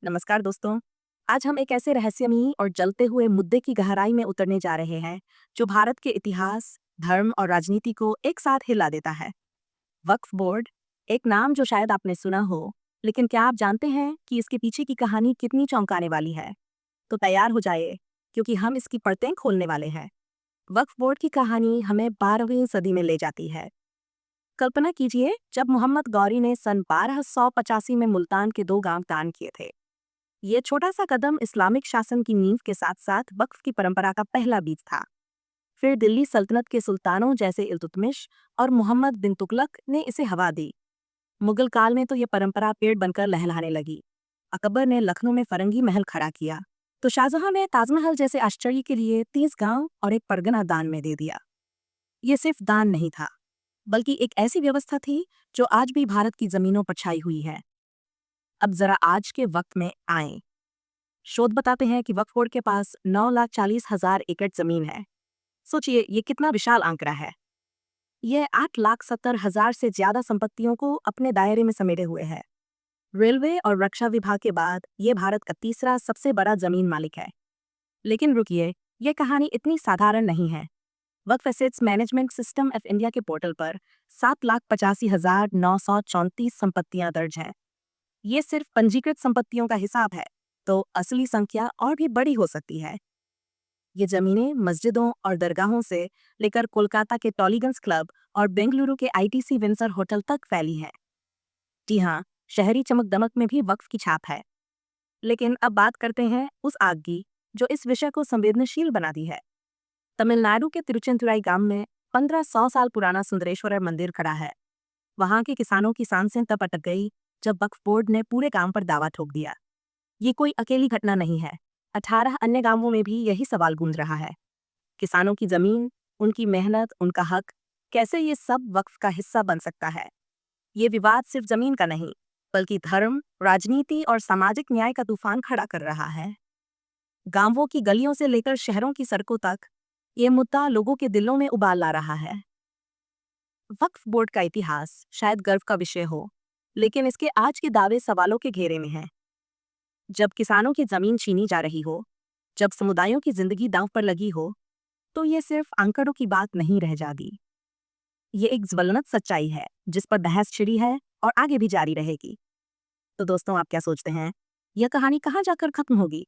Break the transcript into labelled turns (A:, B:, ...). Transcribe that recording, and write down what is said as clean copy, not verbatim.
A: नमस्कार दोस्तों। आज हम एक ऐसे रहस्यमयी और जलते हुए मुद्दे की गहराई में उतरने जा रहे हैं जो भारत के इतिहास, धर्म और राजनीति को एक साथ हिला देता है। वक्फ बोर्ड, एक नाम जो शायद आपने सुना हो, लेकिन क्या आप जानते हैं कि इसके पीछे की कहानी कितनी चौंकाने वाली है? तो तैयार हो जाइए, क्योंकि हम इसकी परतें खोलने वाले हैं। वक्फ बोर्ड की कहानी हमें 12वीं सदी में ले जाती है। कल्पना कीजिए, जब मोहम्मद गौरी ने सन 1285 में मुल्तान के 2 गांव दान किए थे। ये छोटा सा कदम इस्लामिक शासन की नींव के साथ साथ वक्फ की परंपरा का पहला बीज था। फिर दिल्ली सल्तनत के सुल्तानों जैसे इल्तुतमिश और मोहम्मद बिन तुगलक ने इसे हवा दी। मुगल काल में तो ये परंपरा पेड़ बनकर लहलहाने लगी। अकबर ने लखनऊ में फरंगी महल खड़ा किया, तो शाहजहां ने ताजमहल जैसे आश्चर्य के लिए 30 गांव और एक परगना दान में दे दिया। ये सिर्फ दान नहीं था, बल्कि एक ऐसी व्यवस्था थी जो आज भी भारत की जमीनों पर छाई हुई है। अब जरा आज के वक्त में आए। शोध बताते हैं कि वक्फ बोर्ड के पास 9,40,000 एकड़ जमीन है। सोचिए, ये कितना विशाल आंकड़ा है। यह 8,70,000 से ज्यादा संपत्तियों को अपने दायरे में समेटे हुए है। रेलवे और रक्षा विभाग के बाद ये भारत का तीसरा सबसे बड़ा जमीन मालिक है। लेकिन रुकिए, ये कहानी इतनी साधारण नहीं है। Waqf assets management system of India के पोर्टल पर 7,85,934 संपत्तियां दर्ज हैं। ये सिर्फ पंजीकृत संपत्तियों का हिसाब है, तो असली संख्या और भी बड़ी हो सकती है। ये जमीनें मस्जिदों और दरगाहों से लेकर कोलकाता के टॉलीगंज क्लब और बेंगलुरु के आईटीसी विंसर होटल तक फैली हैं। जी हाँ, शहरी चमक दमक में भी वक्फ की छाप है। लेकिन अब बात करते हैं उस आग की जो इस विषय को संवेदनशील बनाती है। तमिलनाडु के तिरुचेंदुराई गांव में 1500 साल पुराना सुंदरेश्वरर मंदिर खड़ा है। वहां के किसानों की सांसें तब अटक गई जब वक्फ बोर्ड ने पूरे गांव पर दावा ठोक दिया। ये कोई अकेली घटना नहीं है। 18 अन्य गांवों में भी यही सवाल गूंज रहा है। किसानों की जमीन, उनकी मेहनत, उनका हक, कैसे ये सब वक्फ का हिस्सा बन सकता है? ये विवाद सिर्फ जमीन का नहीं, बल्कि धर्म, राजनीति और सामाजिक न्याय का तूफान खड़ा कर रहा है। गांवों की गलियों से लेकर शहरों की सड़कों तक ये मुद्दा लोगों के दिलों में उबाल ला रहा है। वक्फ बोर्ड का इतिहास शायद गर्व का विषय हो, लेकिन इसके आज के दावे सवालों के घेरे में हैं। जब किसानों की जमीन छीनी जा रही हो, जब समुदायों की जिंदगी दांव पर लगी हो, तो ये सिर्फ आंकड़ों की बात नहीं रह जाती। ये एक ज्वलंत सच्चाई है जिस पर बहस छिड़ी है और आगे भी जारी रहेगी। तो दोस्तों, आप क्या सोचते हैं? यह कहानी कहाँ जाकर खत्म होगी?